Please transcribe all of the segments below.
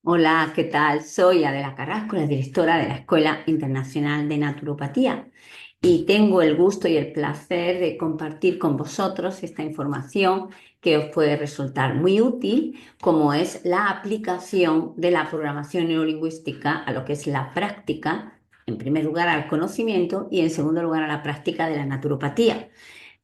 Hola, ¿qué tal? Soy Adela Carrasco, la directora de la Escuela Internacional de Naturopatía y tengo el gusto y el placer de compartir con vosotros esta información que os puede resultar muy útil, como es la aplicación de la programación neurolingüística a lo que es la práctica, en primer lugar al conocimiento y en segundo lugar a la práctica de la naturopatía.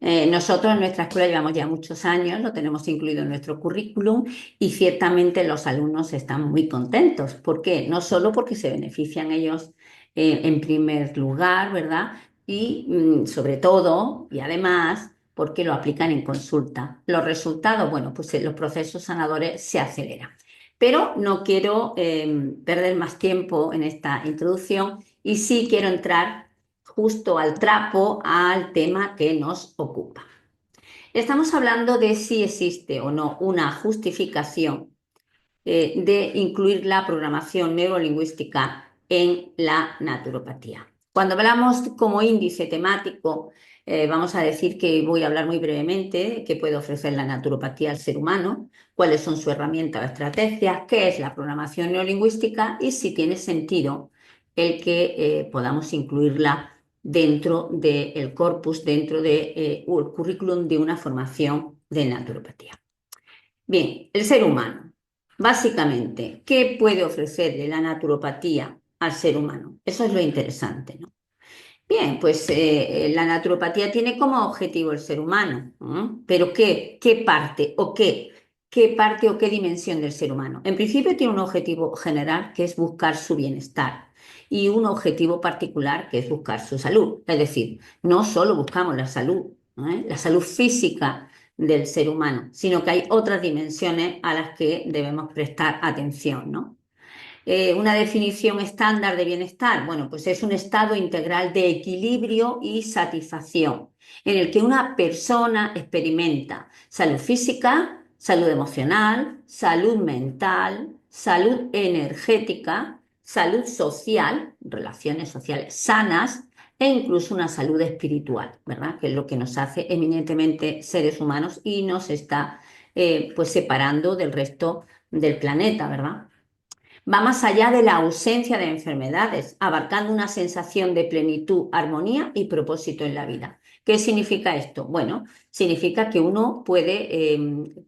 Nosotros en nuestra escuela llevamos ya muchos años, lo tenemos incluido en nuestro currículum y ciertamente los alumnos están muy contentos. ¿Por qué? No solo porque se benefician ellos en primer lugar, ¿verdad? Y sobre todo, y además, porque lo aplican en consulta. Los resultados, bueno, pues los procesos sanadores se aceleran. Pero no quiero perder más tiempo en esta introducción y sí quiero entrar justo al trapo al tema que nos ocupa. Estamos hablando de si existe o no una justificación de incluir la programación neurolingüística en la naturopatía. Cuando hablamos como índice temático, vamos a decir que voy a hablar muy brevemente de qué puede ofrecer la naturopatía al ser humano, cuáles son sus herramientas o estrategias, qué es la programación neurolingüística y si tiene sentido el que podamos incluirla dentro del corpus, dentro del currículum de una formación de naturopatía. Bien, el ser humano. Básicamente, ¿qué puede ofrecerle la naturopatía al ser humano? Eso es lo interesante, ¿no? Bien, pues la naturopatía tiene como objetivo el ser humano, ¿no? Pero ¿qué parte o qué parte o qué dimensión del ser humano? En principio tiene un objetivo general que es buscar su bienestar y un objetivo particular que es buscar su salud. Es decir, no solo buscamos la salud, ¿eh? La salud física del ser humano, sino que hay otras dimensiones a las que debemos prestar atención, ¿no? Una definición estándar de bienestar, bueno, pues es un estado integral de equilibrio y satisfacción, en el que una persona experimenta salud física, salud emocional, salud mental, salud energética, salud social, relaciones sociales sanas e incluso una salud espiritual, ¿verdad? Que es lo que nos hace eminentemente seres humanos y nos está pues separando del resto del planeta, ¿verdad? Va más allá de la ausencia de enfermedades, abarcando una sensación de plenitud, armonía y propósito en la vida. ¿Qué significa esto? Bueno, significa que uno puede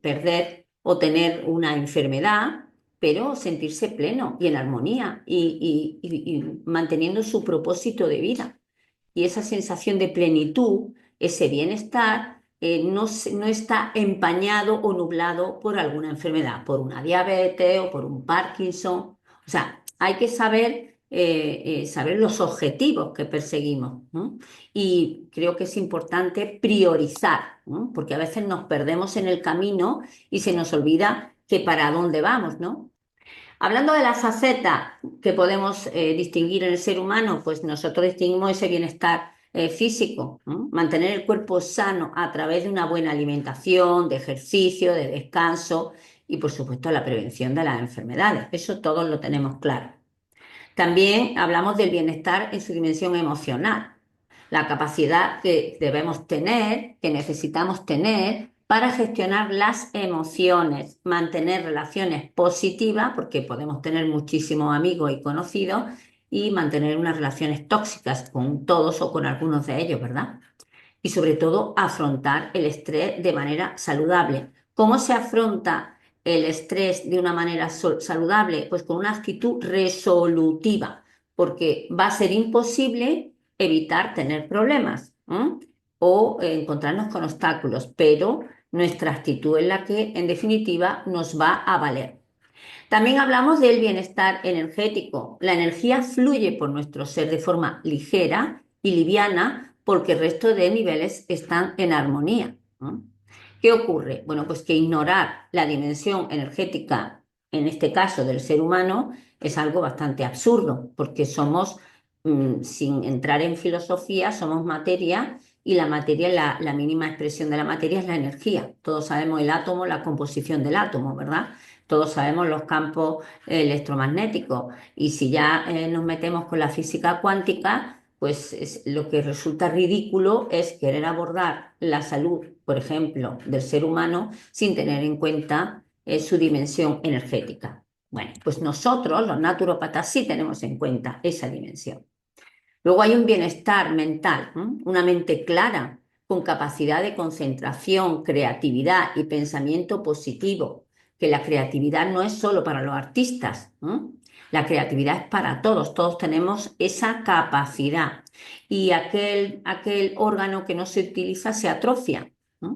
perder o tener una enfermedad, pero sentirse pleno y en armonía y manteniendo su propósito de vida. Y esa sensación de plenitud, ese bienestar, no está empañado o nublado por alguna enfermedad, por una diabetes o por un Parkinson. O sea, hay que saber los objetivos que perseguimos, ¿no? Y creo que es importante priorizar, ¿no? Porque a veces nos perdemos en el camino y se nos olvida que para dónde vamos, ¿no? Hablando de la faceta que podemos distinguir en el ser humano, pues nosotros distinguimos ese bienestar físico, ¿no? Mantener el cuerpo sano a través de una buena alimentación, de ejercicio, de descanso y, por supuesto, la prevención de las enfermedades. Eso todos lo tenemos claro. También hablamos del bienestar en su dimensión emocional, la capacidad que debemos tener, que necesitamos tener para gestionar las emociones, mantener relaciones positivas, porque podemos tener muchísimos amigos y conocidos, y mantener unas relaciones tóxicas con todos o con algunos de ellos, ¿verdad? Y sobre todo afrontar el estrés de manera saludable. ¿Cómo se afronta el estrés de una manera saludable? Pues con una actitud resolutiva, porque va a ser imposible evitar tener problemas, ¿eh? O encontrarnos con obstáculos, pero nuestra actitud es la que en definitiva nos va a valer. También hablamos del bienestar energético. La energía fluye por nuestro ser de forma ligera y liviana porque el resto de niveles están en armonía, ¿no? ¿Qué ocurre? Bueno, pues que ignorar la dimensión energética, en este caso del ser humano, es algo bastante absurdo porque somos, sin entrar en filosofía, somos materia y la materia, la mínima expresión de la materia es la energía. Todos sabemos el átomo, la composición del átomo, ¿verdad? Todos sabemos los campos electromagnéticos y si ya nos metemos con la física cuántica, pues lo que resulta ridículo es querer abordar la salud, por ejemplo, del ser humano sin tener en cuenta su dimensión energética. Bueno, pues nosotros, los naturópatas, sí tenemos en cuenta esa dimensión. Luego hay un bienestar mental, ¿m? Una mente clara, con capacidad de concentración, creatividad y pensamiento positivo, que la creatividad no es solo para los artistas, ¿m? La creatividad es para todos, todos tenemos esa capacidad y aquel órgano que no se utiliza se atrofia, ¿m?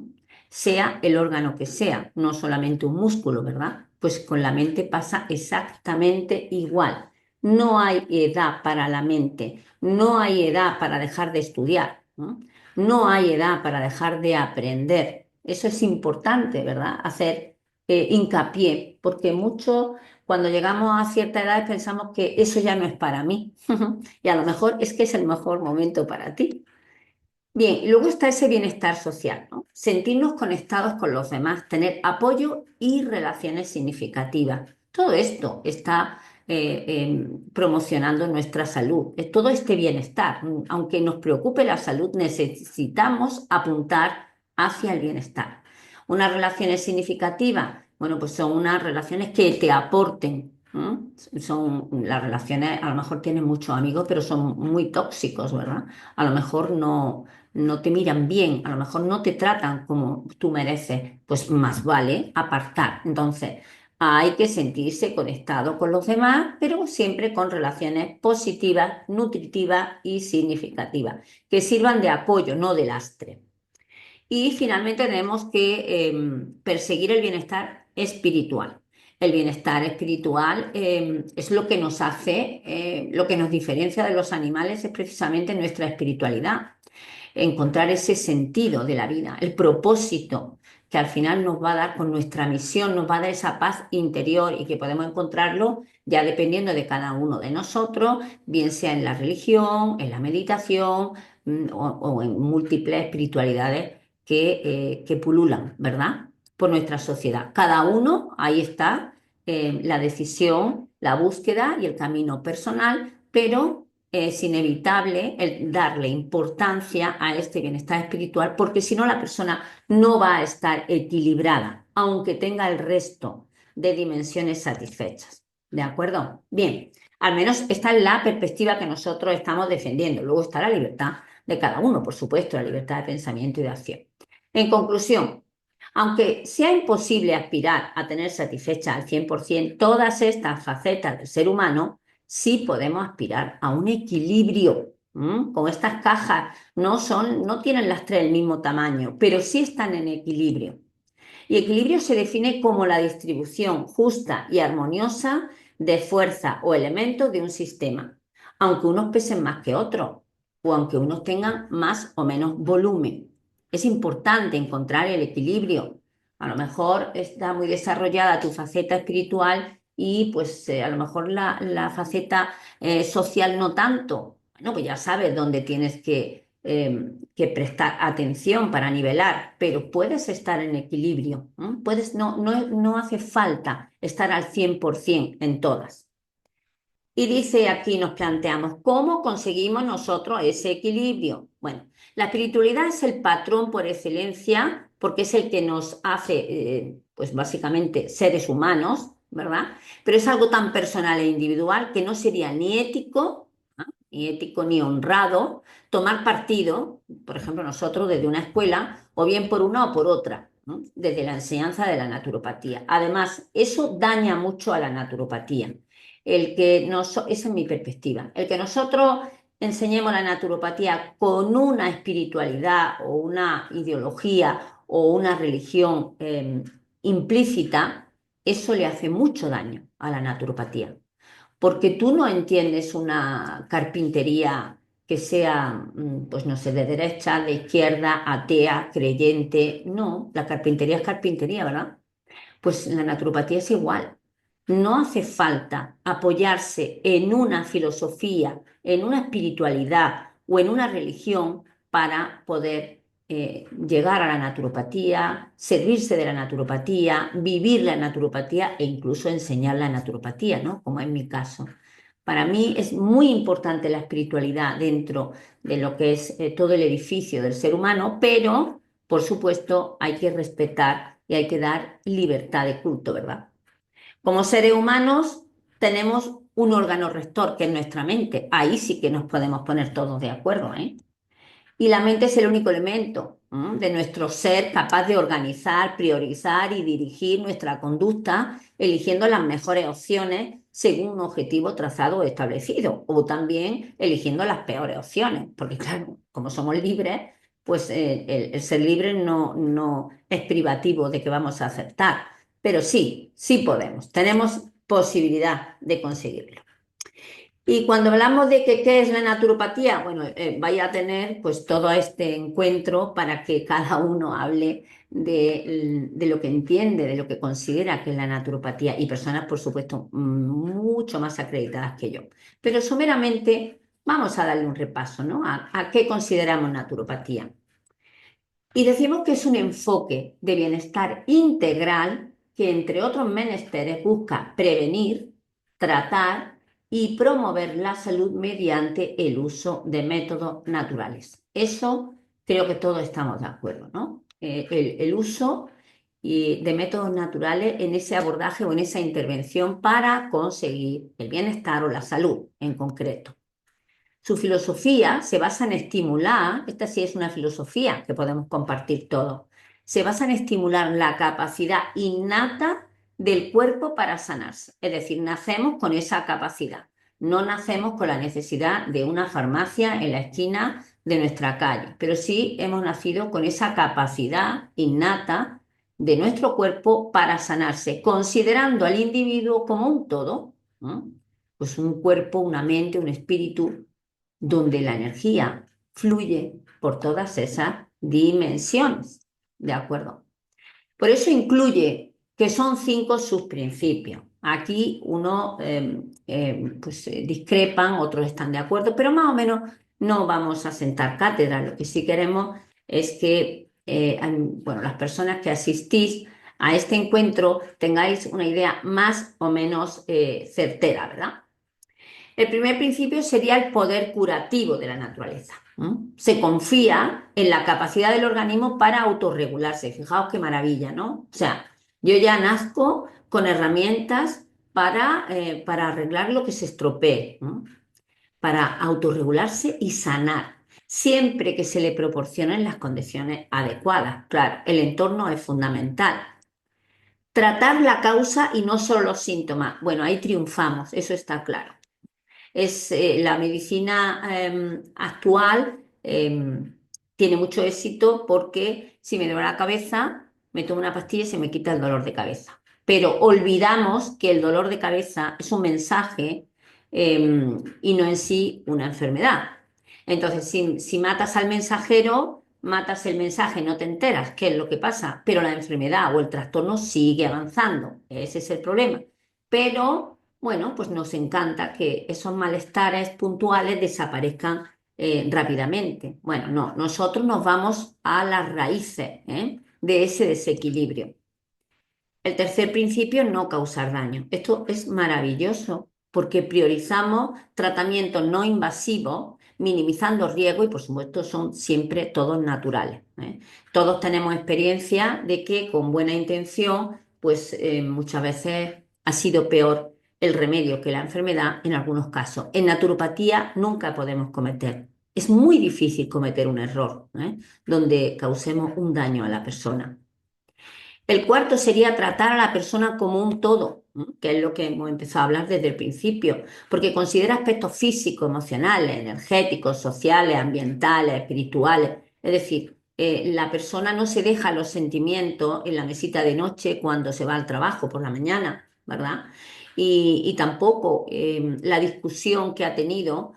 Sea el órgano que sea, no solamente un músculo, ¿verdad? Pues con la mente pasa exactamente igual. No hay edad para la mente, no hay edad para dejar de estudiar, ¿no? No hay edad para dejar de aprender. Eso es importante, ¿verdad? Hacer hincapié, porque muchos cuando llegamos a cierta edad pensamos que eso ya no es para mí y a lo mejor es que es el mejor momento para ti. Bien, y luego está ese bienestar social, ¿no? Sentirnos conectados con los demás, tener apoyo y relaciones significativas. Todo esto está promocionando nuestra salud, todo este bienestar. Aunque nos preocupe la salud, necesitamos apuntar hacia el bienestar. Unas relaciones significativas, bueno, pues son unas relaciones que te aporten. ¿No? Son las relaciones, a lo mejor tienes muchos amigos, pero son muy tóxicos, ¿verdad? A lo mejor no te miran bien, a lo mejor no te tratan como tú mereces, pues más vale apartar. Entonces, hay que sentirse conectado con los demás, pero siempre con relaciones positivas, nutritivas y significativas, que sirvan de apoyo, no de lastre. Y finalmente tenemos que perseguir el bienestar espiritual. El bienestar espiritual es lo que nos hace, lo que nos diferencia de los animales es precisamente nuestra espiritualidad, encontrar ese sentido de la vida, el propósito que al final nos va a dar con nuestra misión, nos va a dar esa paz interior y que podemos encontrarlo ya dependiendo de cada uno de nosotros, bien sea en la religión, en la meditación o en múltiples espiritualidades que pululan, ¿verdad? Por nuestra sociedad. Cada uno, ahí está la decisión, la búsqueda y el camino personal, pero es inevitable el darle importancia a este bienestar espiritual, porque si no la persona no va a estar equilibrada, aunque tenga el resto de dimensiones satisfechas. ¿De acuerdo? Bien, al menos esta es la perspectiva que nosotros estamos defendiendo. Luego está la libertad de cada uno, por supuesto, la libertad de pensamiento y de acción. En conclusión, aunque sea imposible aspirar a tener satisfecha al 100% todas estas facetas del ser humano, sí podemos aspirar a un equilibrio. Con estas cajas no tienen las tres el mismo tamaño, pero sí están en equilibrio. Y equilibrio se define como la distribución justa y armoniosa de fuerza o elementos de un sistema, aunque unos pesen más que otros o aunque unos tengan más o menos volumen. Es importante encontrar el equilibrio. A lo mejor está muy desarrollada tu faceta espiritual y pues a lo mejor la faceta social no tanto. Bueno, pues ya sabes dónde tienes que prestar atención para nivelar, pero puedes estar en equilibrio, ¿no? Puedes, no hace falta estar al 100% en todas. Y dice aquí, nos planteamos, ¿cómo conseguimos nosotros ese equilibrio? Bueno, la espiritualidad es el patrón por excelencia, porque es el que nos hace, pues básicamente, seres humanos, ¿verdad? Pero es algo tan personal e individual que no sería ni ético, ¿no? Ni ético ni honrado tomar partido, por ejemplo, nosotros desde una escuela, o bien por una o por otra, ¿no? Desde la enseñanza de la naturopatía. Además, eso daña mucho a la naturopatía esa es mi perspectiva, el que nosotros enseñemos la naturopatía con una espiritualidad o una ideología o una religión implícita, eso le hace mucho daño a la naturopatía, porque tú no entiendes una carpintería que sea, pues no sé, de derecha, de izquierda, atea, creyente, no, la carpintería es carpintería, ¿verdad? Pues la naturopatía es igual. No hace falta apoyarse en una filosofía, en una espiritualidad o en una religión para poder llegar a la naturopatía, servirse de la naturopatía, vivir la naturopatía e incluso enseñar la naturopatía, ¿no? Como en mi caso. Para mí es muy importante la espiritualidad dentro de lo que es todo el edificio del ser humano, pero por supuesto hay que respetar y hay que dar libertad de culto, ¿verdad? Como seres humanos tenemos un órgano rector que es nuestra mente. Ahí sí que nos podemos poner todos de acuerdo, ¿eh? Y la mente es el único elemento de nuestro ser capaz de organizar, priorizar y dirigir nuestra conducta, eligiendo las mejores opciones según un objetivo trazado o establecido, o también eligiendo las peores opciones, porque claro, como somos libres, pues el ser libre no es privativo de que vamos a aceptar, pero sí, sí podemos, tenemos posibilidad de conseguirlo. Y cuando hablamos de que qué es la naturopatía, bueno, vaya a tener pues todo este encuentro para que cada uno hable de lo que entiende, de lo que considera que es la naturopatía y personas, por supuesto, mucho más acreditadas que yo. Pero someramente vamos a darle un repaso, ¿no? A qué consideramos naturopatía. Y decimos que es un enfoque de bienestar integral que, entre otros menesteres, busca prevenir, tratar y promover la salud mediante el uso de métodos naturales. Eso creo que todos estamos de acuerdo, ¿no? El uso de métodos naturales en ese abordaje o en esa intervención para conseguir el bienestar o la salud en concreto. Su filosofía se basa en estimular, esta sí es una filosofía que podemos compartir todos, se basa en estimular la capacidad innata del cuerpo para sanarse. Es decir, nacemos con esa capacidad, no nacemos con la necesidad de una farmacia en la esquina de nuestra calle, pero sí hemos nacido con esa capacidad innata de nuestro cuerpo para sanarse, considerando al individuo como un todo, ¿no? Pues un cuerpo, una mente, un espíritu donde la energía fluye por todas esas dimensiones. ¿De acuerdo? Por eso incluye que son 5 sus principios. Aquí uno pues, discrepan, otros están de acuerdo, pero más o menos no vamos a sentar cátedra. Lo que sí queremos es que bueno, las personas que asistís a este encuentro tengáis una idea más o menos certera, ¿verdad? El primer principio sería el poder curativo de la naturaleza. Se confía en la capacidad del organismo para autorregularse. Fijaos qué maravilla, ¿no? O sea, yo ya nazco con herramientas para arreglar lo que se estropee, ¿no? Para autorregularse y sanar, siempre que se le proporcionen las condiciones adecuadas. Claro, el entorno es fundamental. Tratar la causa y no solo los síntomas. Bueno, ahí triunfamos, eso está claro. Es la medicina actual tiene mucho éxito porque si me duele la cabeza, me tomo una pastilla y se me quita el dolor de cabeza. Pero olvidamos que el dolor de cabeza es un mensaje y no en sí una enfermedad. Entonces, si matas al mensajero, matas el mensaje, no te enteras qué es lo que pasa, pero la enfermedad o el trastorno sigue avanzando. Ese es el problema. Pero bueno, pues nos encanta que esos malestares puntuales desaparezcan rápidamente. Bueno, no, nosotros nos vamos a las raíces de ese desequilibrio. El tercer principio, no causar daño. Esto es maravilloso porque priorizamos tratamientos no invasivos, minimizando riesgo y por supuesto son siempre todos naturales. Todos tenemos experiencia de que con buena intención, pues muchas veces ha sido peor el remedio que la enfermedad en algunos casos. En naturopatía nunca podemos cometer. Es muy difícil cometer un error, donde causemos un daño a la persona. El cuarto sería tratar a la persona como un todo, ¿no? Que es lo que hemos empezado a hablar desde el principio, porque considera aspectos físicos, emocionales, energéticos, sociales, ambientales, espirituales. Es decir, la persona no se deja los sentimientos en la mesita de noche cuando se va al trabajo por la mañana, ¿verdad? Y tampoco la discusión que ha tenido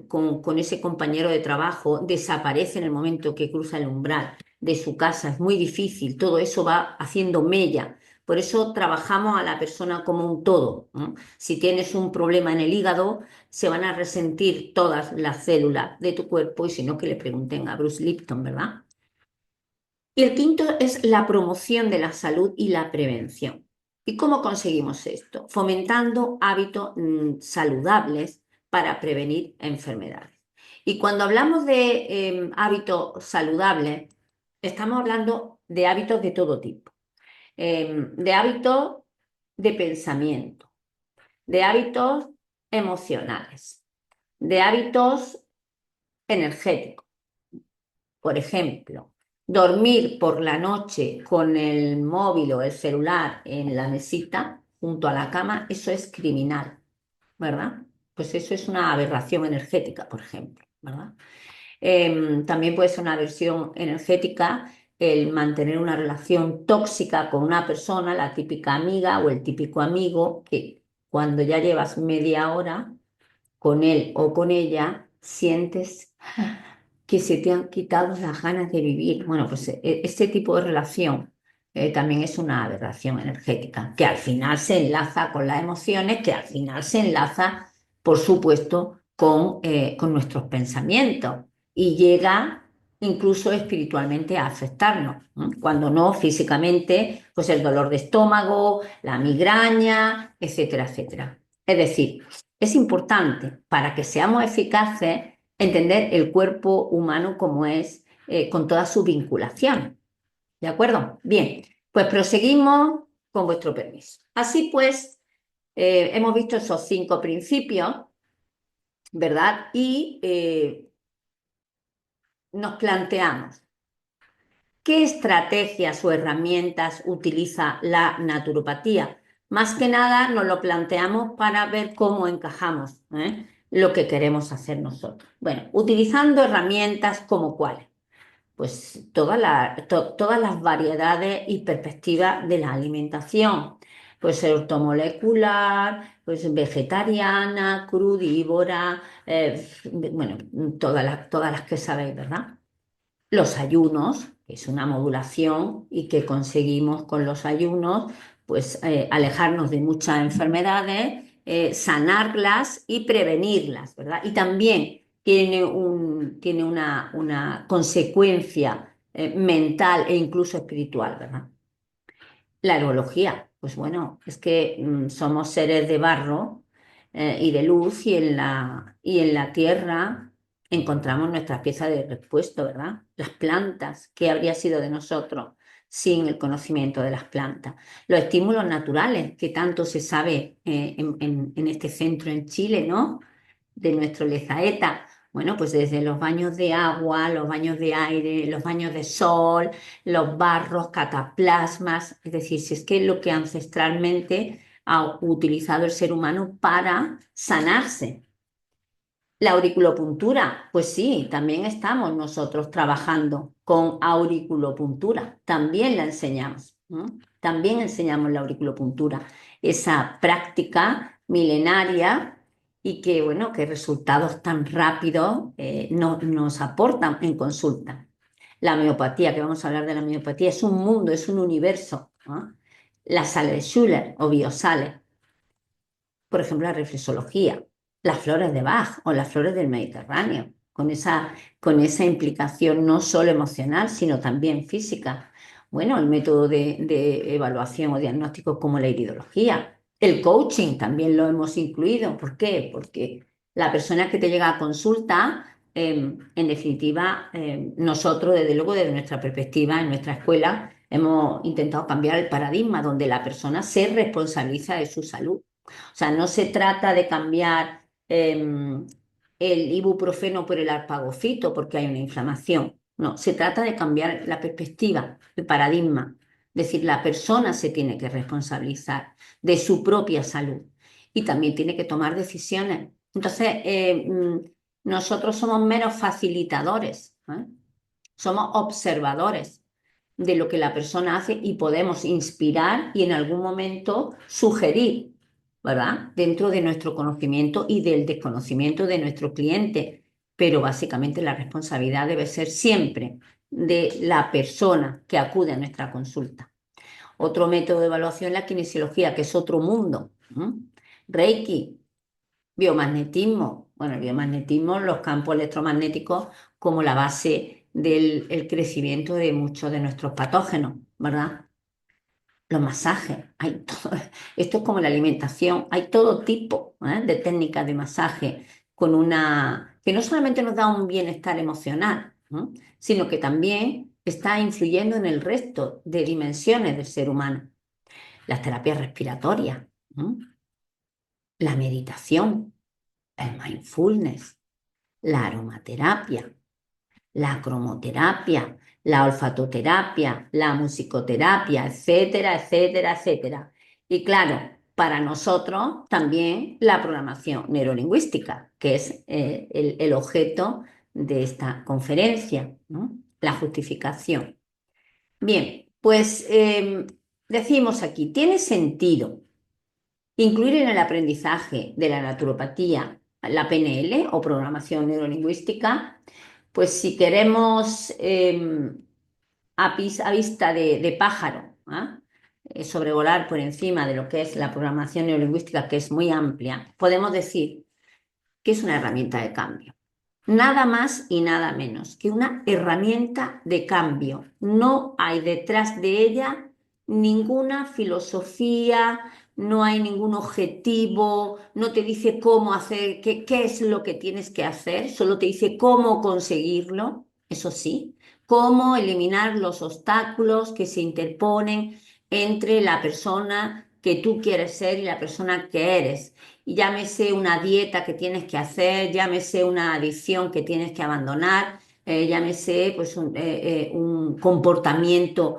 con ese compañero de trabajo desaparece en el momento que cruza el umbral de su casa, es muy difícil, todo eso va haciendo mella. Por eso trabajamos a la persona como un todo, ¿no? Si tienes un problema en el hígado, se van a resentir todas las células de tu cuerpo y si no, que le pregunten a Bruce Lipton, ¿verdad? Y el quinto es la promoción de la salud y la prevención. ¿Y cómo conseguimos esto? Fomentando hábitos saludables para prevenir enfermedades. Y cuando hablamos de hábitos saludables, estamos hablando de hábitos de todo tipo. De hábitos de pensamiento, de hábitos emocionales, de hábitos energéticos. Por ejemplo, dormir por la noche con el móvil o el celular en la mesita junto a la cama, eso es criminal, ¿verdad? Pues eso es una aberración energética, por ejemplo, ¿verdad? También puede ser una aversión energética el mantener una relación tóxica con una persona, la típica amiga o el típico amigo, que cuando ya llevas media hora con él o con ella, sientes que se te han quitado las ganas de vivir. Bueno, pues este tipo de relación también es una aberración energética, que al final se enlaza con las emociones, que al final se enlaza, por supuesto, con nuestros pensamientos y llega incluso espiritualmente a afectarnos, ¿no? Cuando no físicamente, pues el dolor de estómago, la migraña, etcétera, etcétera. Es decir, es importante para que seamos eficaces entender el cuerpo humano como es, con toda su vinculación. ¿De acuerdo? Bien, pues proseguimos con vuestro permiso. Así pues, hemos visto esos 5 principios, ¿verdad? Y nos planteamos qué estrategias o herramientas utiliza la naturopatía. Más que nada nos lo planteamos para ver cómo encajamos, lo que queremos hacer nosotros. Bueno, utilizando herramientas como cuáles. Pues todas las variedades y perspectivas de la alimentación. Puede ser ortomolecular, pues vegetariana, crudívora, bueno, todas las que sabéis, ¿verdad? Los ayunos, que es una modulación y que conseguimos con los ayunos, pues alejarnos de muchas enfermedades, sanarlas y prevenirlas, ¿verdad? Y también tiene una consecuencia mental e incluso espiritual, ¿verdad? La herbología, pues bueno, es que somos seres de barro y de luz y en la tierra encontramos nuestras piezas de repuesto, ¿verdad? Las plantas, ¿qué habría sido de nosotros sin el conocimiento de las plantas? Los estímulos naturales, que tanto se sabe en este centro en Chile, ¿no? De nuestro Lezaeta. Bueno, pues desde los baños de agua, los baños de aire, los baños de sol, los barros, cataplasmas, es decir, si es que es lo que ancestralmente ha utilizado el ser humano para sanarse. La auriculopuntura, pues sí, también estamos nosotros trabajando con auriculopuntura, también la enseñamos, ¿no? También enseñamos la auriculopuntura, esa práctica milenaria y que, bueno, que resultados tan rápidos nos aportan en consulta. La homeopatía, que vamos a hablar de la homeopatía, es un mundo, es un universo, ¿no? Las sales de Schüller o biosales, por ejemplo, la reflexología, las flores de Bach o las flores del Mediterráneo, con esa implicación no solo emocional, sino también física. Bueno, el método de evaluación o diagnóstico como la iridología. El coaching también lo hemos incluido. ¿Por qué? Porque la persona que te llega a consulta, en definitiva, nosotros, desde luego, desde nuestra perspectiva, en nuestra escuela, hemos intentado cambiar el paradigma donde la persona se responsabiliza de su salud. O sea, no se trata de cambiar el ibuprofeno por el arpagofito porque hay una inflamación. No, se trata de cambiar la perspectiva, el paradigma. Es decir, la persona se tiene que responsabilizar de su propia salud y también tiene que tomar decisiones. Entonces, nosotros somos menos facilitadores, ¿eh? Somos observadores de lo que la persona hace y podemos inspirar y en algún momento sugerir, ¿verdad? Dentro de nuestro conocimiento y del desconocimiento de nuestro cliente. Pero básicamente la responsabilidad debe ser siempre de la persona que acude a nuestra consulta. Otro método de evaluación es la kinesiología, que es otro mundo. Reiki, biomagnetismo. Bueno, el biomagnetismo, los campos electromagnéticos como la base del crecimiento de muchos de nuestros patógenos, ¿verdad? Los masajes, hay todo, esto es como la alimentación, hay todo tipo, de técnicas de masaje que no solamente nos da un bienestar emocional, ¿no? Sino que también está influyendo en el resto de dimensiones del ser humano. las terapias respiratorias, ¿no? La meditación, el mindfulness, la aromaterapia, la cromoterapia, la olfatoterapia, la musicoterapia, etcétera, etcétera, etcétera. Y claro, para nosotros también la programación neurolingüística, que es el objeto de esta conferencia, ¿no? La justificación. Bien, pues decimos aquí, tiene sentido incluir en el aprendizaje de la naturopatía la PNL o programación neurolingüística, pues si queremos a vista de pájaro, ¿ah? Sobrevolar por encima de lo que es la programación neurolingüística, que es muy amplia, podemos decir que es una herramienta de cambio. Nada más y nada menos que una herramienta de cambio. No hay detrás de ella ninguna filosofía, no hay ningún objetivo, no te dice cómo hacer, qué es lo que tienes que hacer, solo te dice cómo conseguirlo, eso sí, cómo eliminar los obstáculos que se interponen entre la persona que tú quieres ser y la persona que eres. Llámese una dieta que tienes que hacer, llámese una adicción que tienes que abandonar, llámese pues un comportamiento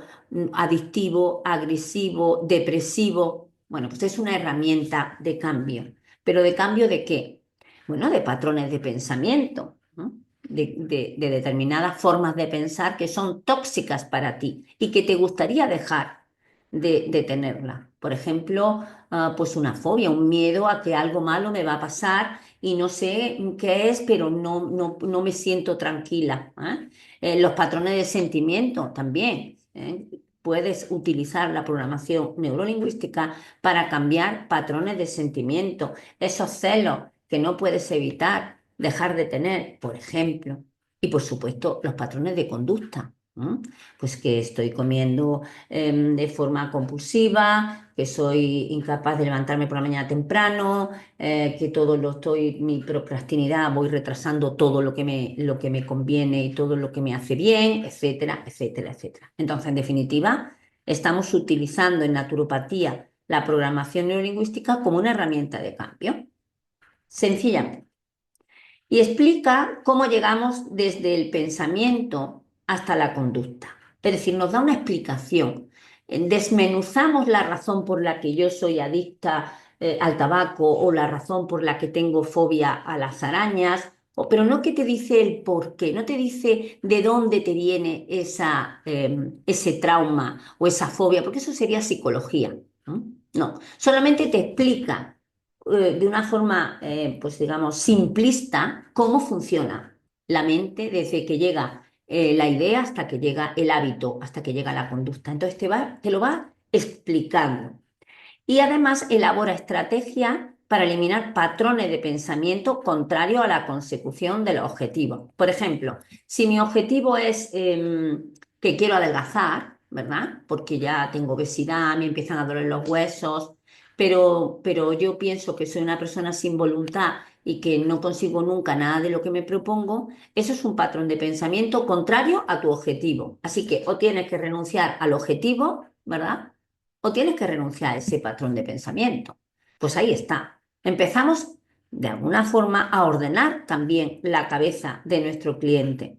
adictivo, agresivo, depresivo. Bueno, pues es una herramienta de cambio. ¿Pero de cambio de qué? Bueno, de patrones de pensamiento, ¿no? De determinadas formas de pensar que son tóxicas para ti y que te gustaría dejar de tenerla. Por ejemplo, pues una fobia, un miedo a que algo malo me va a pasar y no sé qué es, pero no me siento tranquila, ¿eh? Los patrones de sentimiento también, ¿eh? Puedes utilizar la programación neurolingüística para cambiar patrones de sentimiento, esos celos que no puedes evitar dejar de tener, por ejemplo. Y por supuesto, los patrones de conducta. Pues que estoy comiendo de forma compulsiva, que soy incapaz de levantarme por la mañana temprano, que todo lo estoy, mi procrastinidad, voy retrasando todo lo que me conviene y todo lo que me hace bien, etcétera, etcétera, etcétera. Entonces, en definitiva, estamos utilizando en naturopatía la programación neurolingüística como una herramienta de cambio, sencillamente. Y explica cómo llegamos desde el pensamiento hasta la conducta. Es decir, nos da una explicación. Desmenuzamos la razón por la que yo soy adicta al tabaco o la razón por la que tengo fobia a las arañas, pero no que te dice el por qué, no te dice de dónde te viene ese trauma o esa fobia, porque eso sería psicología, ¿no? No, solamente te explica de una forma, pues digamos, simplista, cómo funciona la mente desde que llega la idea hasta que llega el hábito, hasta que llega la conducta. Entonces te lo va explicando. Y además elabora estrategias para eliminar patrones de pensamiento contrarios a la consecución de los objetivos. Por ejemplo, si mi objetivo es que quiero adelgazar, ¿verdad? Porque ya tengo obesidad, me empiezan a doler los huesos, pero yo pienso que soy una persona sin voluntad y que no consigo nunca nada de lo que me propongo, eso es un patrón de pensamiento contrario a tu objetivo. Así que o tienes que renunciar al objetivo, ¿verdad? O tienes que renunciar a ese patrón de pensamiento. Pues ahí está. Empezamos de alguna forma a ordenar también la cabeza de nuestro cliente.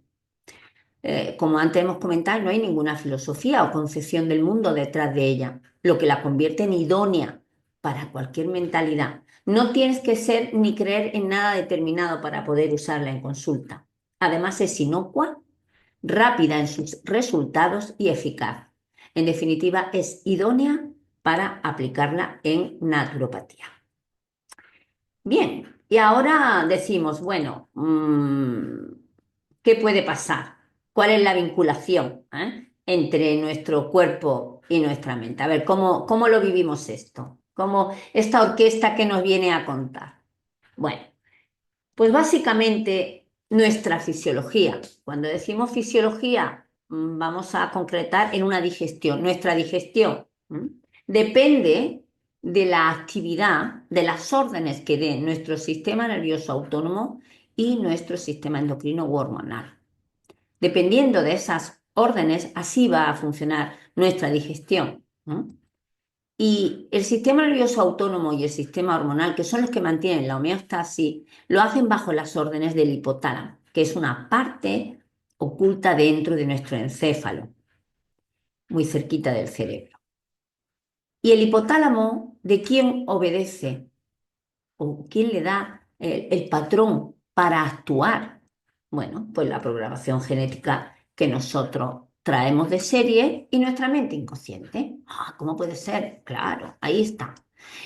Como antes hemos comentado, no hay ninguna filosofía o concepción del mundo detrás de ella, lo que la convierte en idónea para cualquier mentalidad. No tienes que ser ni creer en nada determinado para poder usarla en consulta. Además, es inocua, rápida en sus resultados y eficaz. En definitiva, es idónea para aplicarla en naturopatía. Bien, y ahora decimos, bueno, ¿qué puede pasar? ¿Cuál es la vinculación entre nuestro cuerpo y nuestra mente? A ver, ¿cómo lo vivimos esto? ¿Cómo esta orquesta que nos viene a contar? Bueno, pues básicamente nuestra fisiología. Cuando decimos fisiología, vamos a concretar en una digestión. Nuestra digestión depende de la actividad, de las órdenes que dé nuestro sistema nervioso autónomo y nuestro sistema endocrino u hormonal. Dependiendo de esas órdenes, así va a funcionar nuestra digestión. Y el sistema nervioso autónomo y el sistema hormonal, que son los que mantienen la homeostasis, lo hacen bajo las órdenes del hipotálamo, que es una parte oculta dentro de nuestro encéfalo, muy cerquita del cerebro. ¿Y el hipotálamo de quién obedece o quién le da el patrón para actuar? Bueno, pues la programación genética que nosotros traemos de serie y nuestra mente inconsciente. Ah, ¿cómo puede ser? Claro, ahí está.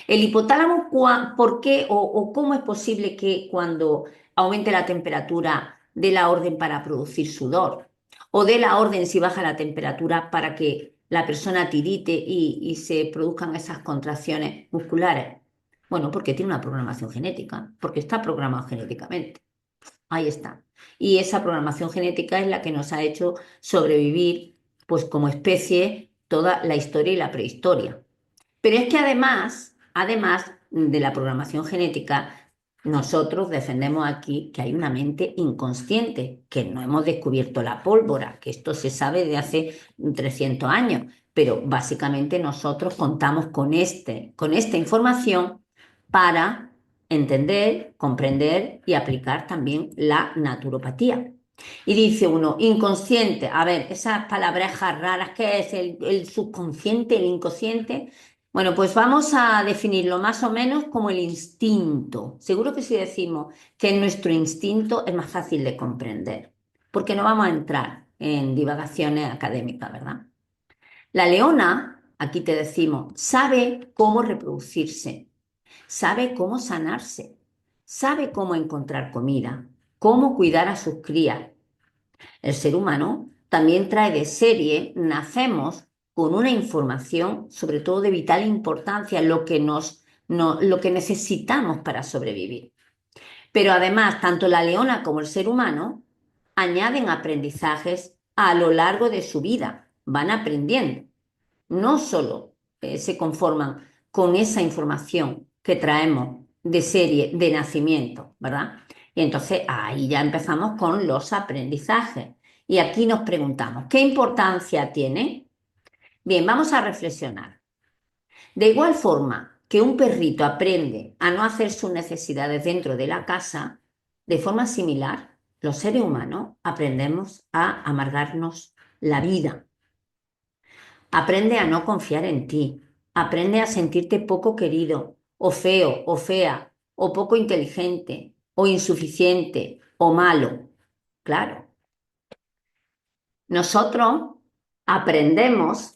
El hipotálamo, ¿por qué o cómo es posible que cuando aumente la temperatura dé la orden para producir sudor? O dé la orden si baja la temperatura para que la persona tirite y se produzcan esas contracciones musculares. Bueno, porque tiene una programación genética, porque está programado genéticamente. Ahí está. Y esa programación genética es la que nos ha hecho sobrevivir, pues como especie, toda la historia y la prehistoria. Pero es que además de la programación genética, nosotros defendemos aquí que hay una mente inconsciente, que no hemos descubierto la pólvora, que esto se sabe de hace 300 años, pero básicamente nosotros contamos con esta información para entender, comprender y aplicar también la naturopatía. Y dice uno, inconsciente, a ver, esas palabrejas raras, ¿qué es el subconsciente, el inconsciente? Bueno, pues vamos a definirlo más o menos como el instinto. Seguro que si decimos que nuestro instinto es más fácil de comprender, porque no vamos a entrar en divagaciones académicas, ¿verdad? La leona, aquí te decimos, sabe cómo reproducirse, sabe cómo sanarse, sabe cómo encontrar comida, cómo cuidar a sus crías. El ser humano también trae de serie, nacemos con una información, sobre todo de vital importancia, lo que necesitamos para sobrevivir. Pero además, tanto la leona como el ser humano añaden aprendizajes a lo largo de su vida, van aprendiendo. No solo se conforman con esa información que traemos de serie de nacimiento, ¿verdad? Y entonces ahí ya empezamos con los aprendizajes. Y aquí nos preguntamos, ¿qué importancia tiene? Bien, vamos a reflexionar. De igual forma que un perrito aprende a no hacer sus necesidades dentro de la casa, de forma similar, los seres humanos aprendemos a amargarnos la vida. Aprende a no confiar en ti. Aprende a sentirte poco querido, o feo, o fea, o poco inteligente, o insuficiente, o malo. Claro, nosotros aprendemos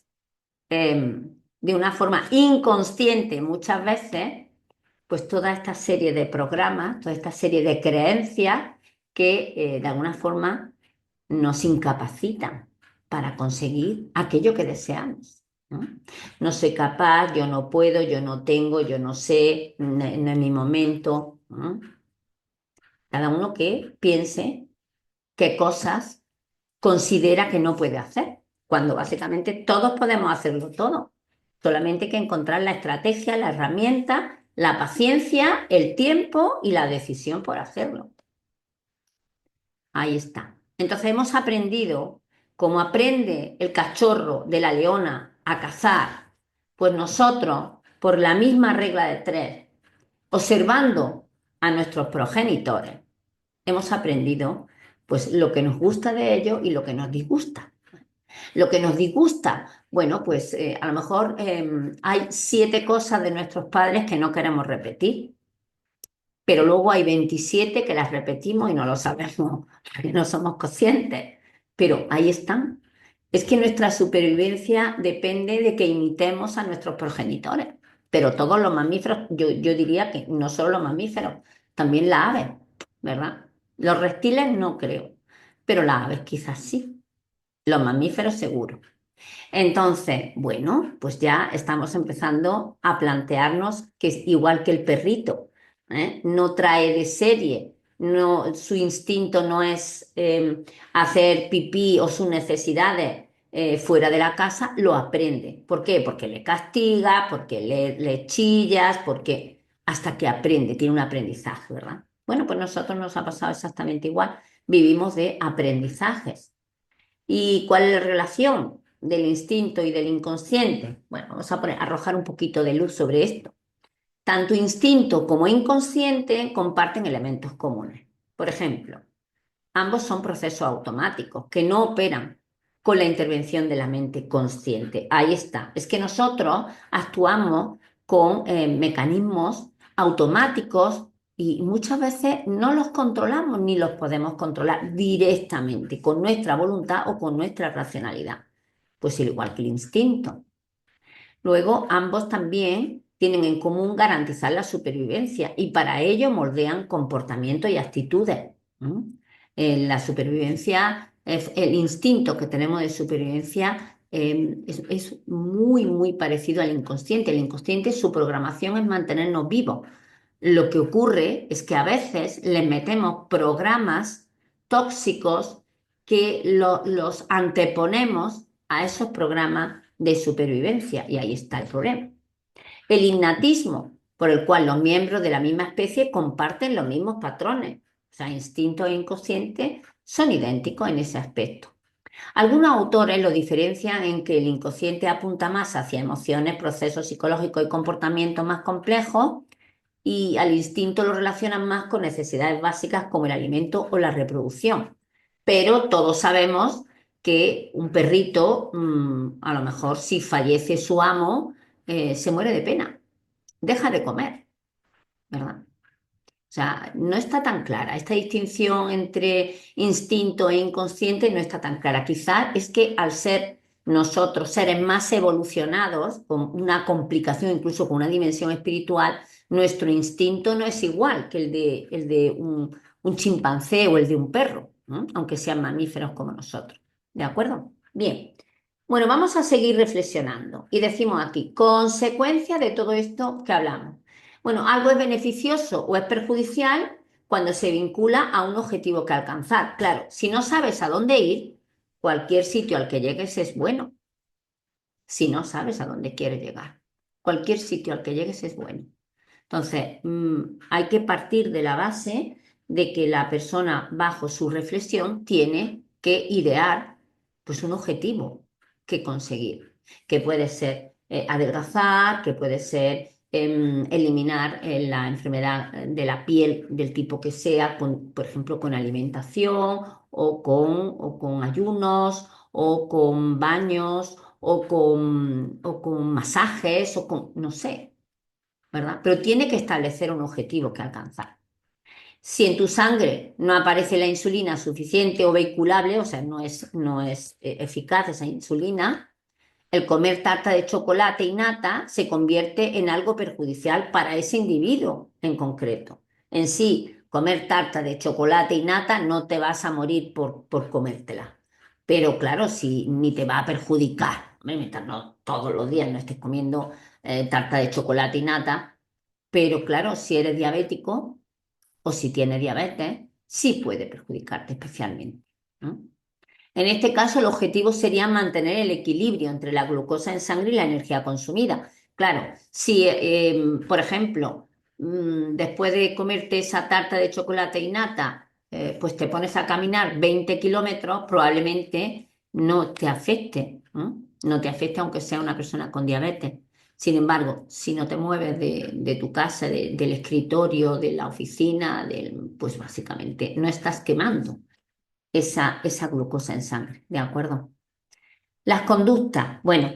de una forma inconsciente muchas veces, pues toda esta serie de programas, toda esta serie de creencias que de alguna forma nos incapacitan para conseguir aquello que deseamos, ¿no? No soy capaz, yo no puedo, yo no tengo, yo no sé, no es mi momento, ¿no? Cada uno que piense qué cosas considera que no puede hacer, cuando básicamente todos podemos hacerlo todo. Solamente hay que encontrar la estrategia, la herramienta, la paciencia, el tiempo y la decisión por hacerlo. Ahí está. Entonces hemos aprendido, como aprende el cachorro de la leona a cazar, pues nosotros, por la misma regla de tres, observando a nuestros progenitores, hemos aprendido pues lo que nos gusta de ellos y lo que nos disgusta. Lo que nos disgusta, bueno, pues a lo mejor hay 7 cosas de nuestros padres que no queremos repetir, pero luego hay 27 que las repetimos y no lo sabemos, porque no somos conscientes, pero ahí están. Es que nuestra supervivencia depende de que imitemos a nuestros progenitores, pero todos los mamíferos, yo diría que no solo los mamíferos, también las aves, ¿verdad? Los reptiles no creo, pero las aves quizás sí, los mamíferos seguro. Entonces, bueno, pues ya estamos empezando a plantearnos que es igual que el perrito, ¿eh? No trae de serie, no, su instinto no es hacer pipí o sus necesidades fuera de la casa, lo aprende. ¿Por qué? Porque le castiga, porque le chillas, porque hasta que aprende, tiene un aprendizaje, ¿verdad? Bueno, pues nosotros nos ha pasado exactamente igual, vivimos de aprendizajes. ¿Y cuál es la relación? del instinto y del inconsciente? Bueno, vamos a arrojar un poquito de luz sobre esto. Tanto instinto como inconsciente comparten elementos comunes. Por ejemplo, ambos son procesos automáticos que no operan con la intervención de la mente consciente. Ahí está. Es que nosotros actuamos con mecanismos automáticos y muchas veces no los controlamos ni los podemos controlar directamente con nuestra voluntad o con nuestra racionalidal. Pues igual que el instinto. Luego, ambos también tienen en común garantizar la supervivencia y para ello moldean comportamientos y actitudes. ¿M? La supervivencia, el instinto que tenemos de supervivencia es muy, muy parecido al inconsciente. El inconsciente, su programación es mantenernos vivos. Lo que ocurre es que a veces les metemos programas tóxicos que los anteponemos a esos programas de supervivencia y ahí está el problema. El innatismo, por el cual los miembros de la misma especie comparten los mismos patrones, o sea, instinto e inconsciente son idénticos en ese aspecto. Algunos autores lo diferencian en que el inconsciente apunta más hacia emociones, procesos psicológicos y comportamientos más complejos y al instinto lo relacionan más con necesidades básicas como el alimento o la reproducción. Pero todos sabemos que un perrito, a lo mejor si fallece su amo, se muere de pena, deja de comer, ¿verdad? O sea, no está tan clara. Esta distinción entre instinto e inconsciente no está tan clara. Quizás es que al ser nosotros seres más evolucionados, con una complicación, incluso con una dimensión espiritual, nuestro instinto no es igual que el de un chimpancé o el de un perro, ¿no? Aunque sean mamíferos como nosotros. ¿De acuerdo? Bien. Bueno, vamos a seguir reflexionando. Y decimos aquí, consecuencia de todo esto que hablamos. Bueno, algo es beneficioso o es perjudicial cuando se vincula a un objetivo que alcanzar. Claro, si no sabes a dónde ir, cualquier sitio al que llegues es bueno. Si no sabes a dónde quieres llegar, cualquier sitio al que llegues es bueno. Entonces, hay que partir de la base de que la persona, bajo su reflexión, tiene que idear pues, un objetivo que conseguir, que puede ser adelgazar, que puede ser eliminar la enfermedad de la piel del tipo que sea, por ejemplo, con alimentación o con ayunos o con baños o con masajes o con, no sé, ¿verdad? Pero tiene que establecer un objetivo que alcanzar. Si en tu sangre no aparece la insulina suficiente o vehiculable, o sea, no es eficaz esa insulina, el comer tarta de chocolate y nata se convierte en algo perjudicial para ese individuo en concreto. En sí, comer tarta de chocolate y nata no te vas a morir por comértela. Pero claro, si ni te va a perjudicar, mientras no todos los días no estés comiendo tarta de chocolate y nata, pero claro, si eres diabético o si tienes diabetes, sí puede perjudicarte especialmente, ¿no? En este caso, el objetivo sería mantener el equilibrio entre la glucosa en sangre y la energía consumida. Claro, si, por ejemplo, después de comerte esa tarta de chocolate y nata, pues te pones a caminar 20 kilómetros, probablemente no te afecte, ¿no? No te afecte aunque sea una persona con diabetes. Sin embargo, si no te mueves de tu casa, del escritorio, de la oficina, pues básicamente no estás quemando esa glucosa en sangre, ¿de acuerdo? Las conductas, bueno,